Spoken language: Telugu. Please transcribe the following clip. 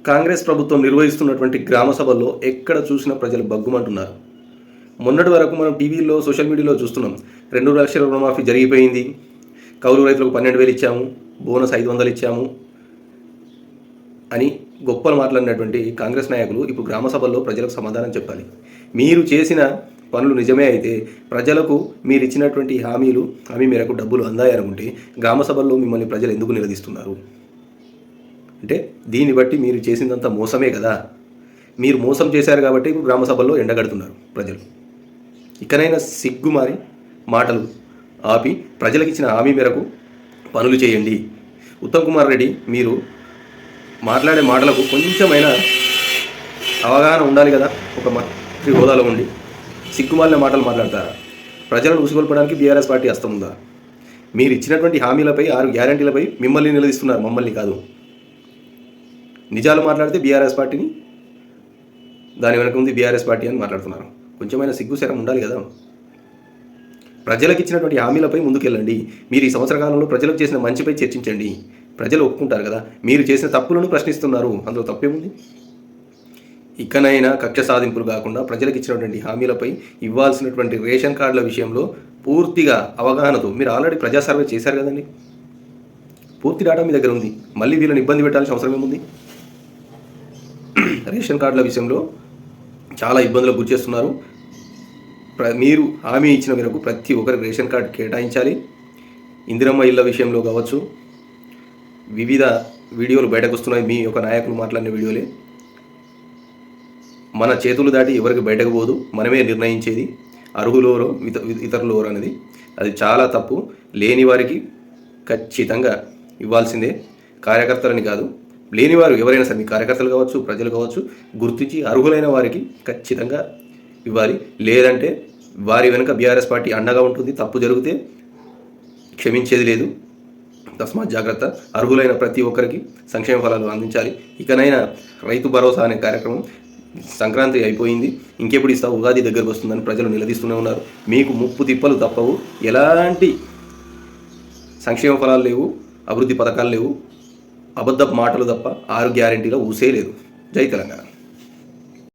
కాంగ్రెస్ ప్రభుత్వం నిర్వహిస్తున్నటువంటి గ్రామ సభల్లో ఎక్కడ చూసినా ప్రజలు బగ్గుమంటున్నారు. మొన్నటి వరకు మనం టీవీలో సోషల్ మీడియాలో చూస్తున్నాం. 2 లక్షల రుణమాఫీ జరిగిపోయింది, కౌలు రైతులకు 12,000 ఇచ్చాము, బోనస్ 500 ఇచ్చాము అని గొప్పలు మాట్లాడినటువంటి కాంగ్రెస్ నాయకులు ఇప్పుడు గ్రామ సభల్లో ప్రజలకు సమాధానం చెప్పాలి. మీరు చేసిన పనులు నిజమే అయితే ప్రజలకు మీరు ఇచ్చినటువంటి హామీ మేరకు డబ్బులు అందాయనుకుంటే గ్రామ సభల్లో మిమ్మల్ని ప్రజలు ఎందుకు నిలదీస్తున్నారు? అంటే దీన్ని బట్టి మీరు చేసిందంతా మోసమే కదా. మీరు మోసం చేశారు కాబట్టి ఇప్పుడు గ్రామ సభల్లో ఎండగడుతున్నారు ప్రజలు. ఇకనైనా సిగ్గుమారి మాటలు ఆపి ప్రజలకు ఇచ్చిన హామీ మేరకు పనులు చేయండి. ఉత్తమ్ కుమార్ రెడ్డి, మీరు మాట్లాడే మాటలకు కొంచెమైనా అవగాహన ఉండాలి కదా. ఒక మంత్రి హోదాలో ఉండి సిగ్గుమాలిన మాటలు మాట్లాడతారా? ప్రజలను ఉసుగొల్పడానికి బీఆర్ఎస్ పార్టీ హస్తం ఉందా? మీరు ఇచ్చినటువంటి హామీలపై 6 గ్యారంటీలపై మిమ్మల్ని నిలదీస్తున్నారు, మమ్మల్ని కాదు. నిజాలు మాట్లాడితే బీఆర్ఎస్ పార్టీని, దాని వెనక ఉంది బీఆర్ఎస్ పార్టీ అని మాట్లాడుతున్నారు. కొంచెమైనా సిగ్గుశరం ఉండాలి కదా. ప్రజలకు ఇచ్చినటువంటి హామీలపై ముందుకెళ్ళండి. మీరు ఈ సంవత్సర కాలంలో ప్రజలకు చేసిన మంచిపై చర్చించండి. ప్రజలు ఒప్పుకుంటారు కదా. మీరు చేసిన తప్పులను ప్రశ్నిస్తున్నారు, అందులో తప్పేముంది? ఇకనైనా కక్ష సాధింపులు కాకుండా ప్రజలకు ఇచ్చినటువంటి హామీలపై ఇవ్వాల్సినటువంటి రేషన్ కార్డుల విషయంలో పూర్తిగా అవగాహనతో, మీరు ఆల్రెడీ ప్రజా సర్వే చేశారు కదండి, పూర్తి డేటా మీ దగ్గర ఉంది. మళ్ళీ వీళ్ళని ఇబ్బంది పెట్టాల్సిన అవసరం ఏముంది? రేషన్ కార్డుల విషయంలో చాలా ఇబ్బందులకు గురి చేస్తున్నారు. మీరు హామీ ఇచ్చిన మేరకు ప్రతి ఒక్కరికి రేషన్ కార్డు కేటాయించాలి. ఇందిరమ్మ ఇళ్ళ విషయంలో కావచ్చు, వివిధ వీడియోలు బయటకు వస్తున్నాయి. మీ యొక్క నాయకులు మాట్లాడిన వీడియోలే. మన చేతులు దాటి ఎవరికి బయటకు పోదు, మనమే నిర్ణయించేది అర్హులోరో ఇతరులోరో అనేది. అది చాలా తప్పు. లేని వారికి ఖచ్చితంగా ఇవ్వాల్సిందే, కార్యకర్తలని కాదు. లేనివారు ఎవరైనా సరే, మీ కార్యకర్తలు కావచ్చు, ప్రజలు కావచ్చు, గుర్తించి అర్హులైన వారికి ఖచ్చితంగా ఇవ్వాలి. లేదంటే వారి వెనుక బీఆర్ఎస్ పార్టీ అండగా ఉంటుంది. తప్పు జరిగితే క్షమించేది లేదు. తస్మాత్ జాగ్రత్త. అర్హులైన ప్రతి ఒక్కరికి సంక్షేమ ఫలాలు అందించాలి. ఇకనైనా రైతు భరోసా అనే కార్యక్రమం, సంక్రాంతి అయిపోయింది, ఇంకెప్పుడు ఇస్తావు, ఉగాది దగ్గరకు వస్తుందని ప్రజలు నిలదీస్తూనే ఉన్నారు. మీకు ముప్పు తిప్పలు తప్పవు. ఎలాంటి సంక్షేమ ఫలాలు లేవు, అభివృద్ధి పథకాలు లేవు, అబద్ధ మాటలు తప్ప 6 గ్యారెంటీలో ఊసే లేదు. జై తెలంగాణ.